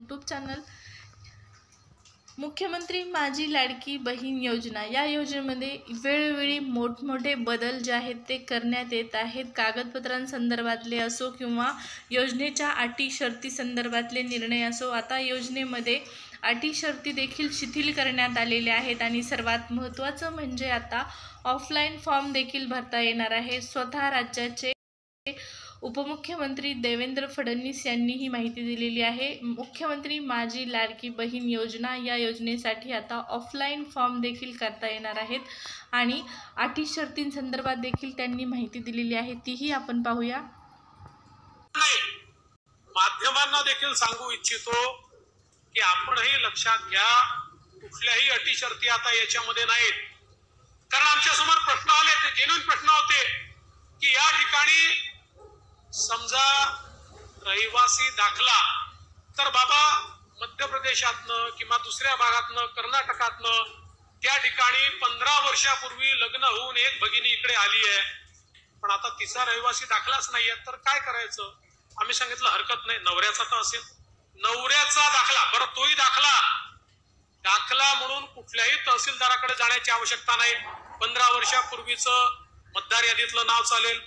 YouTube channel मुख्यमंत्री माझी लाडकी बहीण योजना या योजनेमध्ये वेळोवेळी मोठमोठे बदल जे आहेत ते करण्यात येत आहेत। कागदपत्रांसंदर्भातले असो किंवा योजनेच्या अटी शर्ती संदर्भातले निर्णय असो, आता योजनेमध्ये अटी शर्ती देखील शिथिल करण्यात आलेल्या आहेत आणि सर्वात महत्त्वाचं म्हणजे आता ऑफलाईन फॉर्म देखील भरता येणार आहे। स्वतः राज्याचे उपमुख्यमंत्री देवेंद्र फडणवीस यांनी ही माहिती दिलेली आहे। मुख्यमंत्री माझी लाडकी बहीण योजना या योजनेसाठी आता ऑफलाईन फॉर्म देखील करता येणार आहेत आणि अटी शर्तींसंदर्भात देखील त्यांनी माहिती दिलेली आहे, तीही आपण पाहूया। माध्यमांना देखील सांगू इच्छितो की आपणही लक्षात घ्या, कुठल्याही अटी शर्ती आता याच्यामध्ये नाहीत। कारण आमच्या समोर प्रश्न आले, ते जेन्युइन प्रश्न होते की या ठिकाणी समजा रहिवासी दाखला तर बाबा मध्य प्रदेशातनं किंवा दुसऱ्या भागातनं कर्नाटकातनं त्या ठिकाणी 15 वर्षापूर्वी लग्न होऊन एक भगिनी इकडे आली आहे, पण आता तिचा रहिवासी दाखलाच नाहीये, तर काय करायचं? आम्ही सांगितलं हरकत नाही, नवऱ्याचा तर असेल, नवऱ्याचा दाखला, बरं तोही दाखला म्हणून कुठल्याही तहसीलदाराकडे जाण्याची आवश्यकता नाही। 15 वर्षापूर्वीचं मतदार यादीतलं नाव चालेल,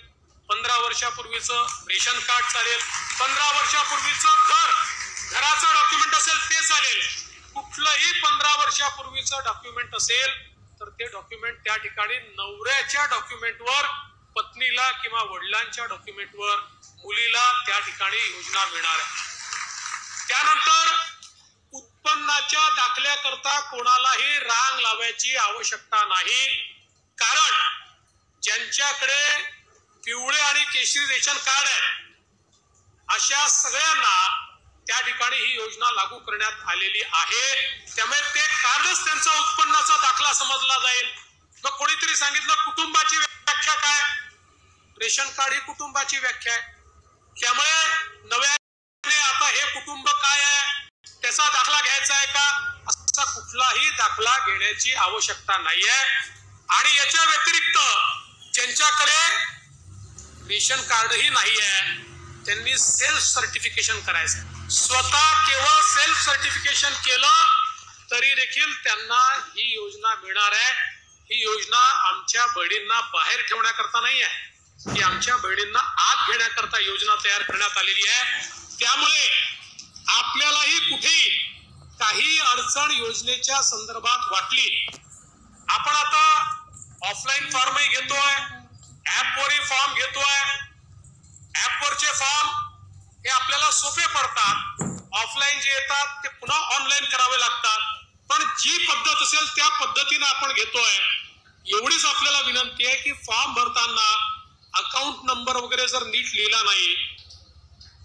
15 वर्षापूर्वीचं रेशन कार्ड चालेल, 15 वर्षापूर्वीचं घराचं डॉक्युमेंट असेल ते चालेल। कुठलंही 15 वर्षापूर्वीचं डॉक्युमेंट असेल तर ते डॉक्युमेंट त्या ठिकाणी नवऱ्याच्या डॉक्युमेंटवर, पत्नीला किंवा वडिलांच्या डॉक्युमेंटवर मुलीला त्या ठिकाणी योजना मिळणार आहे। त्यानंतर उत्पन्नाच्या दाखल्याकरता कोणालाही रांग लावायची आवश्यकता नाही, कारण ज्यांच्याकडे पिवळे आणि केशरी रेशन कार्ड आहे अशा सगळ्यांना त्या ठिकाणी ही योजना लागू करण्यात आलेली आहे। त्यामुळे ते कार्डच त्यांचा उत्पन्नाचा दाखला समजला जाईल। मग कोणीतरी सांगितलं कुटुंबाची व्याख्या काय? रेशन कार्ड ही कुटुंबाची व्याख्या आहे। त्यामुळे नव्याने आता हे कुटुंब काय आहे त्याचा दाखला घ्यायचा आहे का? असा कुठलाही दाखला घेण्याची आवश्यकता नाहीये। आणि याच्या व्यतिरिक्त ज्यांच्याकडे रेशन कार्डही नाहीये त्यांनी सेल्फ सर्टिफिकेशन करायचं। स्वतः केवळ सेल्फ सर्टिफिकेशन केलं तरी देखील त्यांना ही योजना मिळणार आहे। ही योजना आमच्या बहिणींना बाहेर ठेवण्याकरता नाही आहे, ही आमच्या बहिणींना आत घेण्याकरता योजना तयार करण्यात आलेली आहे। त्यामुळे आपल्यालाही कुठेही काही अडचण योजनेच्या संदर्भात वाटली, आपण आता ऑफलाईन फॉर्मही घेतोय, ऍपवरही फॉर्म घेतोय। ऍपवरचे फॉर्म हे आपल्याला सोपे पडतात, ऑफलाईन जे येतात ते पुन्हा ऑनलाईन करावे लागतात, पण जी पद्धत असेल त्या पद्धतीने आपण घेतोय। एवढीच आपल्याला विनंती आहे की फॉर्म भरताना अकाउंट नंबर वगैरे जर नीट लिहिला नाही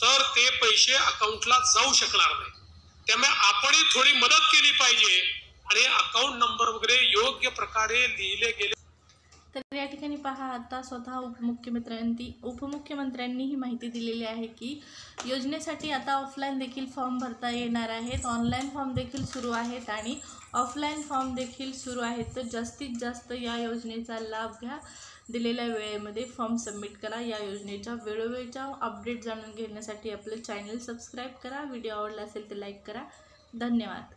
तर ते पैसे अकाउंटला जाऊ शकणार नाही। त्यामुळे आपणही थोडी मदत केली पाहिजे आणि अकाउंट नंबर वगैरे योग्य प्रकारे लिहिले गेले। तर या ठिकाणी पहा, आता स्वतः उपमुख्यमंत्र्यांनी ही माहिती दिलेली आहे की योजनेसाठी आता ऑफलाईन देखील फॉर्म भरता येणार आहेत, ऑनलाईन फॉर्म देखील सुरू आहेत आणि ऑफलाईन फॉर्म देखील सुरू आहेत। तर जास्तीत जास्त या योजनेचा लाभ घ्या, दिलेल्या वेळेमध्ये फॉर्म सबमिट करा। या योजनेच्या वेळोवेळच्या अपडेट जाणून घेण्यासाठी आपलं चॅनल सबस्क्राईब करा, व्हिडिओ आवडला असेल तर लाईक करा। धन्यवाद।